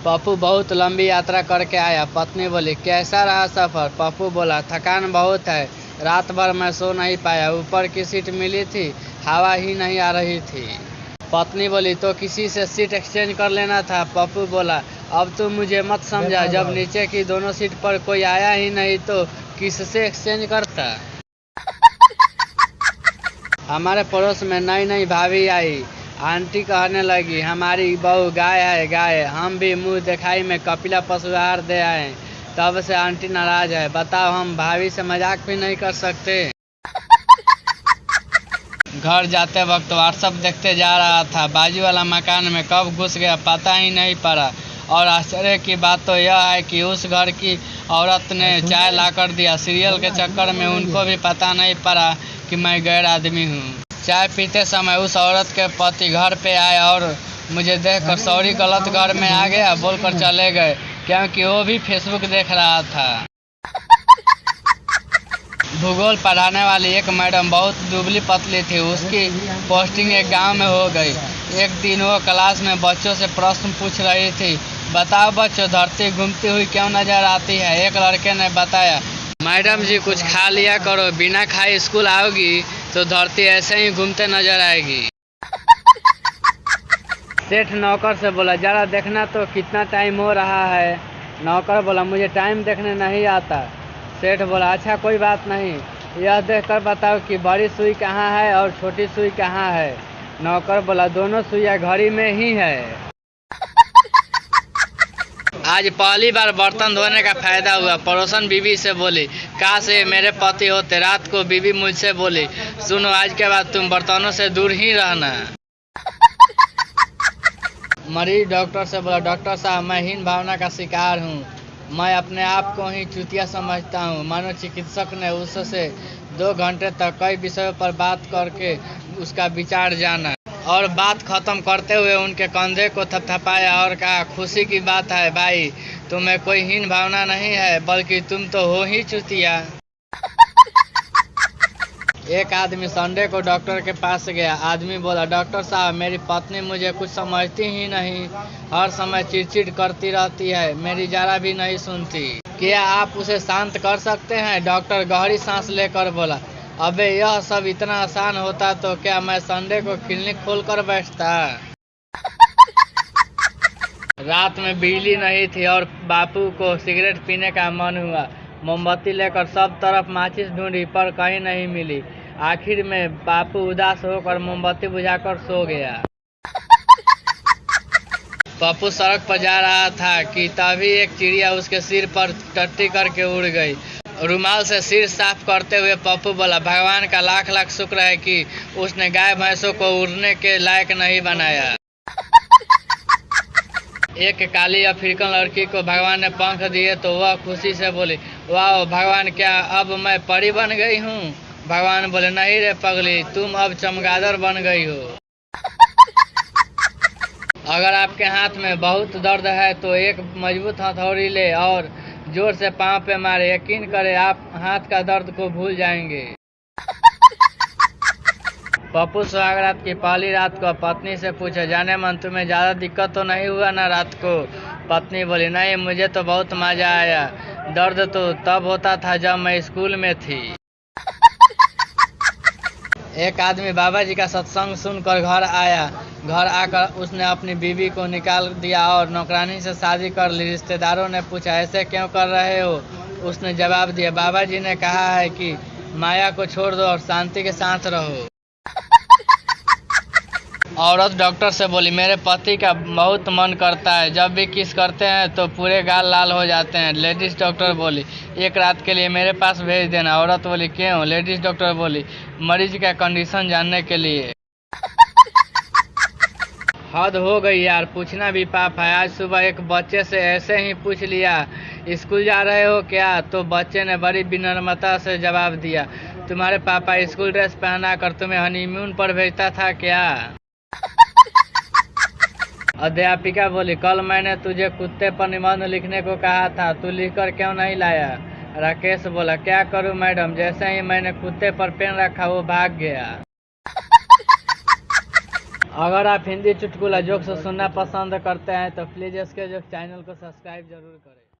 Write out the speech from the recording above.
पप्पू बहुत लंबी यात्रा करके आया। पत्नी बोली, कैसा रहा सफर? पप्पू बोला, थकान बहुत है, रात भर मैं सो नहीं पाया, ऊपर की सीट मिली थी, हवा ही नहीं आ रही थी। पत्नी बोली, तो किसी से सीट एक्सचेंज कर लेना था। पप्पू बोला, अब तुम मुझे मत समझा, जब नीचे की दोनों सीट पर कोई आया ही नहीं तो किससे एक्सचेंज करता। हमारे पड़ोस में नई नई भाभी आई। आंटी कहने लगी, हमारी बहू गाय है गाय, हम भी मुंह दिखाई में कपिला पशु आहार दे आए। तब से आंटी नाराज है। बताओ, हम भाभी से मजाक भी नहीं कर सकते। घर जाते वक्त व्हाट्सएप देखते जा रहा था, बाजू वाला मकान में कब घुस गया पता ही नहीं पड़ा। और आश्चर्य की बात तो यह है कि उस घर की औरत ने चाय लाकर दिया। सीरियल के चक्कर में उनको भी पता नहीं पड़ा कि मैं गैर आदमी हूँ। चाय पीते समय उस औरत के पति घर पे आए और मुझे देखकर सॉरी गलत घर में आ गया बोलकर चले गए, क्योंकि वो भी फेसबुक देख रहा था। भूगोल पढ़ाने वाली एक मैडम बहुत दुबली पतली थी। उसकी पोस्टिंग एक गांव में हो गई। एक दिन वो क्लास में बच्चों से प्रश्न पूछ रही थी, बताओ बच्चों, धरती घूमती हुई क्यों नजर आती है? एक लड़के ने बताया, मैडम जी कुछ खा लिया करो, बिना खाए स्कूल आओगी तो धरती ऐसे ही घूमते नजर आएगी। सेठ नौकर से बोला, जरा देखना तो कितना टाइम हो रहा है। नौकर बोला, मुझे टाइम देखने नहीं आता। सेठ बोला, अच्छा कोई बात नहीं, यह देखकर बताओ कि बड़ी सुई कहाँ है और छोटी सुई कहाँ है। नौकर बोला, दोनों सुइयां घड़ी में ही है। आज पहली बार बर्तन धोने का फायदा हुआ। पड़ोसन बीवी से बोली, काश ये मेरे पति होते। रात को बीवी मुझसे बोली, सुनो, आज के बाद तुम बर्तनों से दूर ही रहना। मरीज डॉक्टर से बोला, डॉक्टर साहब, मैं हीन भावना का शिकार हूँ। मैं अपने आप को ही चूतिया समझता हूँ। मनोचिकित्सक ने उससे 2 घंटे तक कई विषयों पर बात करके उसका विचार जाना और बात खत्म करते हुए उनके कंधे को थपथपाया और कहा, खुशी की बात है भाई, तुम्हें कोई हीन भावना नहीं है, बल्कि तुम तो हो ही चूतिया। एक आदमी संडे को डॉक्टर के पास गया। आदमी बोला, डॉक्टर साहब, मेरी पत्नी मुझे कुछ समझती ही नहीं, हर समय चिड़चिड़ करती रहती है, मेरी जरा भी नहीं सुनती, क्या आप उसे शांत कर सकते हैं? डॉक्टर गहरी सांस लेकर बोला, अबे यह सब इतना आसान होता तो क्या मैं संडे को क्लिनिक खोलकर बैठता। रात में बिजली नहीं थी और बापू को सिगरेट पीने का मन हुआ। मोमबत्ती लेकर सब तरफ माचिस ढूंढी पर कहीं नहीं मिली। आखिर में बापू उदास होकर मोमबत्ती बुझाकर सो गया। पप्पू सड़क पर जा रहा था कि तभी एक चिड़िया उसके सिर पर टट्टी करके उड़ गई। रुमाल से सिर साफ करते हुए पप्पू बोला, भगवान का लाख लाख शुक्र है कि उसने गाय भैंसों को उड़ने के लायक नहीं बनाया। एक काली अफ्रीकन लड़की को भगवान ने पंख दिए तो वह खुशी से बोली, वाह भगवान, क्या अब मैं परी बन गई हूँ? भगवान बोले, नहीं रे पगली, तुम अब चमगादड़ बन गई हो। अगर आपके हाथ में बहुत दर्द है तो एक मजबूत हथौड़ी ले और जोर से पांव पे मारे, यकीन करें आप हाथ का दर्द को भूल जाएंगे। पप्पू सुहागरात की पहली रात को पत्नी से पूछा, जाने मन तुम्हें ज्यादा दिक्कत तो नहीं हुआ ना रात को? पत्नी बोली, नहीं, मुझे तो बहुत मजा आया, दर्द तो तब होता था जब मैं स्कूल में थी। एक आदमी बाबा जी का सत्संग सुनकर घर आया। घर आकर उसने अपनी बीवी को निकाल दिया और नौकरानी से शादी कर ली। रिश्तेदारों ने पूछा, ऐसे क्यों कर रहे हो? उसने जवाब दिया, बाबा जी ने कहा है कि माया को छोड़ दो और शांति के साथ रहो। औरत डॉक्टर से बोली, मेरे पति का बहुत मन करता है, जब भी किस करते हैं तो पूरे गाल लाल हो जाते हैं। लेडीज डॉक्टर बोली, एक रात के लिए मेरे पास भेज देना। औरत बोली, क्यों? लेडीज डॉक्टर बोली, मरीज का कंडीशन जानने के लिए। हद हो गई यार, पूछना भी पाप है। आज सुबह एक बच्चे से ऐसे ही पूछ लिया, स्कूल जा रहे हो क्या? तो बच्चे ने बड़ी विनम्रता से जवाब दिया, तुम्हारे पापा स्कूल ड्रेस पहना कर तुम्हें हनीमून पर भेजता था क्या? अध्यापिका बोली, कल मैंने तुझे कुत्ते पर निबंध लिखने को कहा था, तू लिखकर क्यों नहीं लाया? राकेश बोला, क्या करूं मैडम, जैसे ही मैंने कुत्ते पर पेन रखा वो भाग गया। अगर आप हिंदी चुटकुला जोक्स सुनना पसंद करते हैं तो प्लीज़ इसके जो चैनल को सब्सक्राइब जरूर करें।